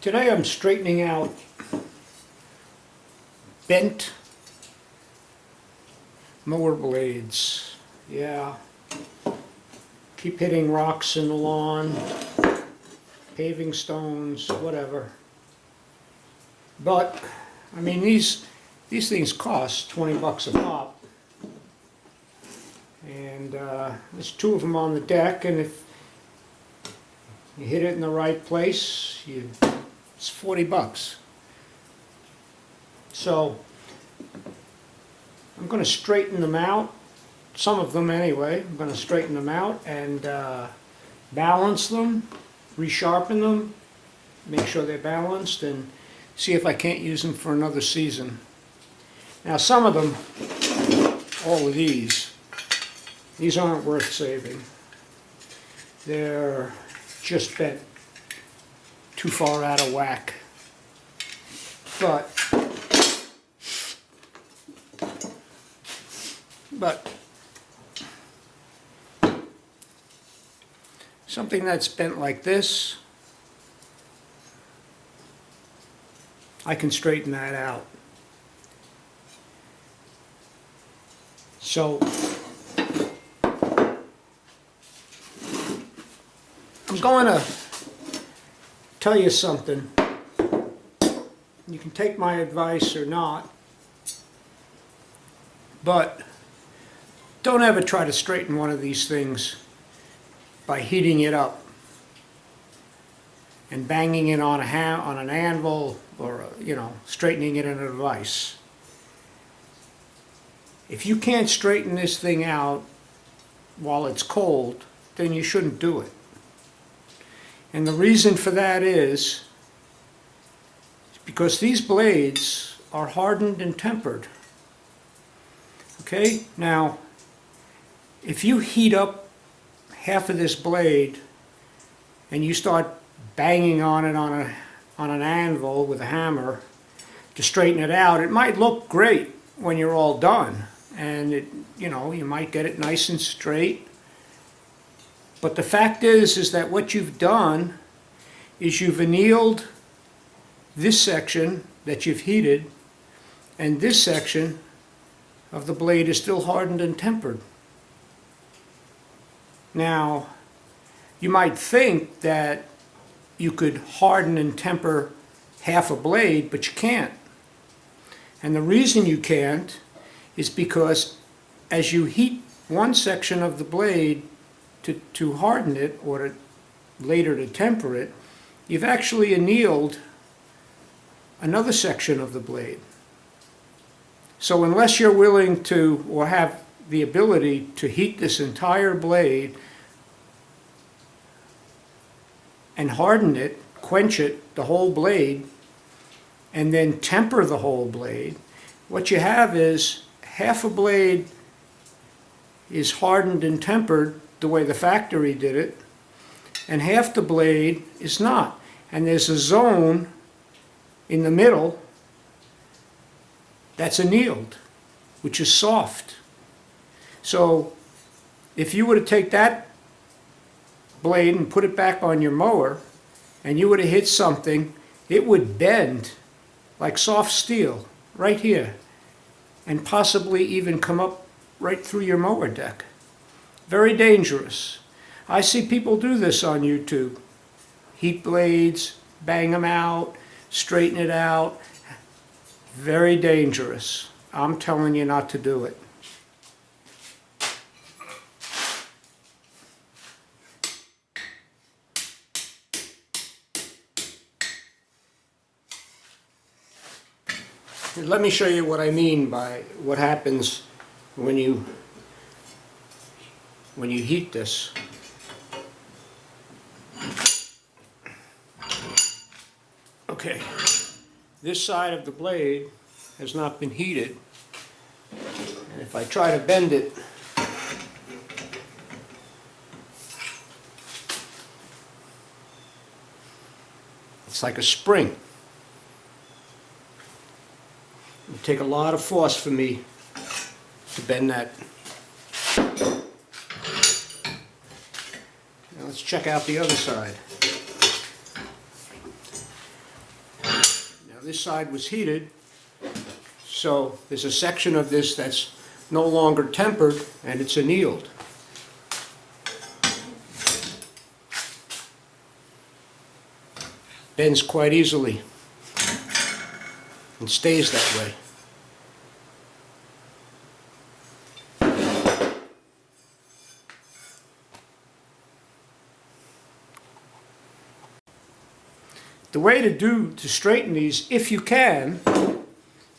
Today I'm straightening out bent mower blades. Yeah, keep hitting rocks in the lawn, paving stones, whatever. But I mean, these things cost 20 bucks a pop, and there's two of them on the deck, and if you hit it in the right place, it's 40 bucks. So I'm going to straighten them out, some of them anyway. I'm going to straighten them out and balance them, resharpen them, make sure they're balanced, and see if I can't use them for another season. Now some of them, all of these aren't worth saving. They're just bent too far out of whack. But something that's bent like this, I can straighten that out. So I'm going to tell you something. You can take my advice or not, but don't ever try to straighten one of these things by heating it up and banging it on an anvil, or straightening it in a vise. If you can't straighten this thing out while it's cold, then you shouldn't do it. And the reason for that is because these blades are hardened and tempered. Okay? Now, if you heat up half of this blade and you start banging on it on an anvil with a hammer to straighten it out, it might look great when you're all done, and you might get it nice and straight. But the fact is that what you've done is you've annealed this section that you've heated, and this section of the blade is still hardened and tempered. Now, you might think that you could harden and temper half a blade, but you can't. And the reason you can't is because as you heat one section of the blade to harden it, or later to temper it, you've actually annealed another section of the blade. So unless you're willing to, or have the ability to heat this entire blade and harden it, quench it, the whole blade, and then temper the whole blade, what you have is half a blade is hardened and tempered the way the factory did it, and half the blade is not. And there's a zone in the middle that's annealed, which is soft. So if you were to take that blade and put it back on your mower, and you were to hit something, it would bend like soft steel right here, and possibly even come up right through your mower deck. Very dangerous. I see people do this on YouTube. Heat blades, bang them out, straighten it out. Very dangerous. I'm telling you not to do it. Let me show you what I mean by what happens when you heat this. Okay, this side of the blade has not been heated, and if I try to bend it, it's like a spring. It would take a lot of force for me to bend that. Now let's check out the other side. this side was heated, so there's a section of this that's no longer tempered and it's annealed. Bends quite easily and stays that way. The way to straighten these, if you can,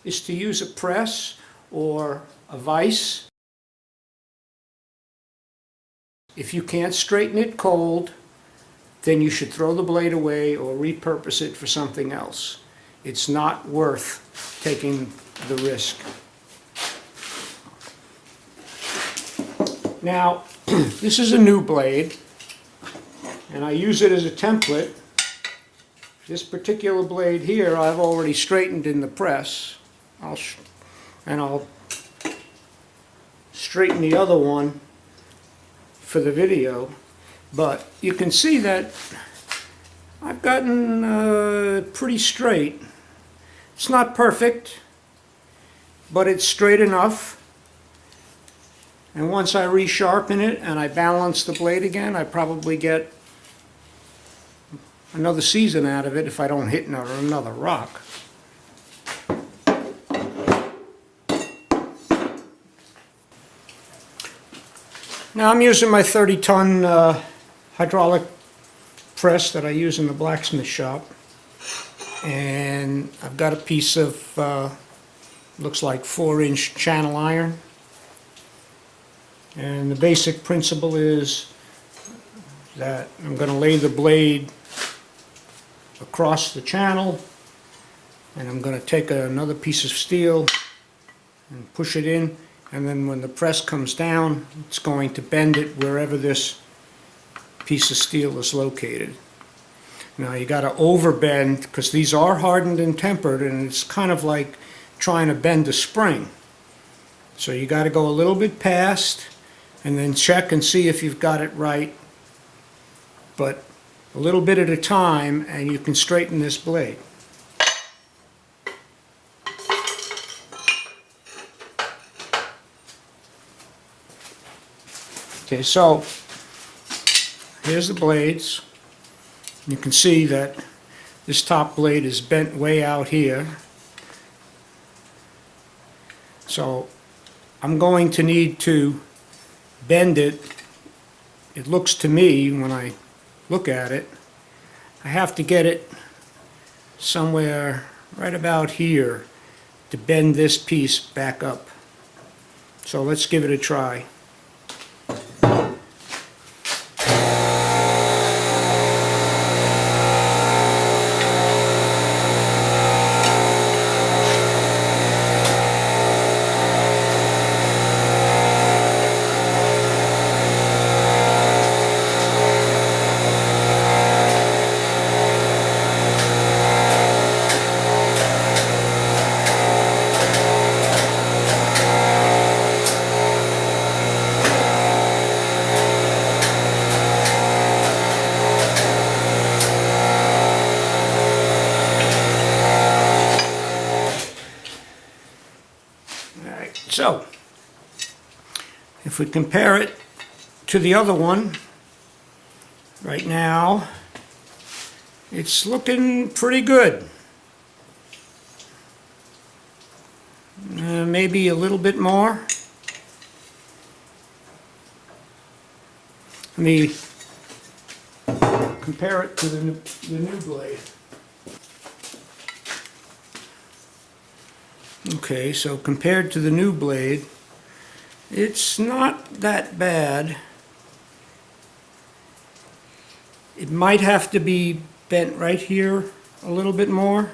is to use a press or a vise. If you can't straighten it cold, then you should throw the blade away or repurpose it for something else. It's not worth taking the risk. Now, this is a new blade, and I use it as a template. This particular blade here I've already straightened in the press. I'll straighten the other one for the video, but you can see that I've gotten pretty straight. It's not perfect, but it's straight enough. And once I resharpen it and I balance the blade again, I probably get another season out of it if I don't hit another rock. Now I'm using my 30-ton hydraulic press that I use in the blacksmith shop, and I've got a piece of looks like 4-inch channel iron, and the basic principle is that I'm going to lay the blade across the channel, and I'm going to take another piece of steel and push it in, and then when the press comes down, it's going to bend it wherever this piece of steel is located. Now you got to overbend, because these are hardened and tempered, and it's kind of like trying to bend a spring. So you got to go a little bit past and then check and see if you've got it right, but a little bit at a time, and you can straighten this blade. Okay, so here's the blades. You can see that this top blade is bent way out here. So I'm going to need to bend it. It looks to me, when I look at it, I have to get it somewhere right about here to bend this piece back up. So let's give it a try. So, if we compare it to the other one, right now, it's looking pretty good. Maybe a little bit more. Let me compare it to the new blade. Okay, so compared to the new blade, it's not that bad. It might have to be bent right here a little bit more.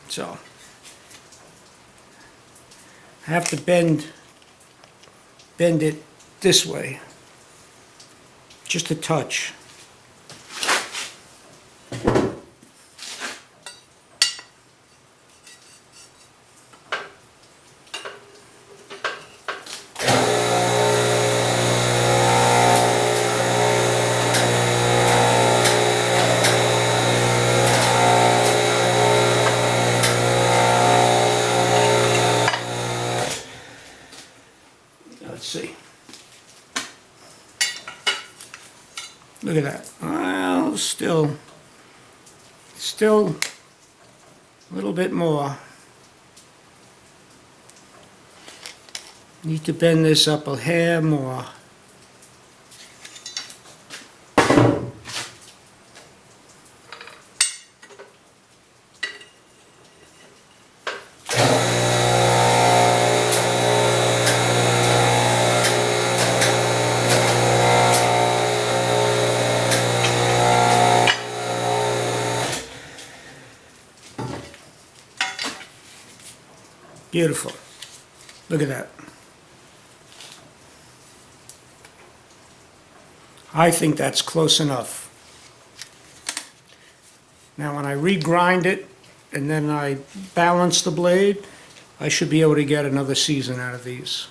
So, I have to bend it this way, just a touch. Look at that. Well, still a little bit more. Need to bend this up a hair more. Beautiful. Look at that. I think that's close enough. Now when I regrind it and then I balance the blade, I should be able to get another season out of these.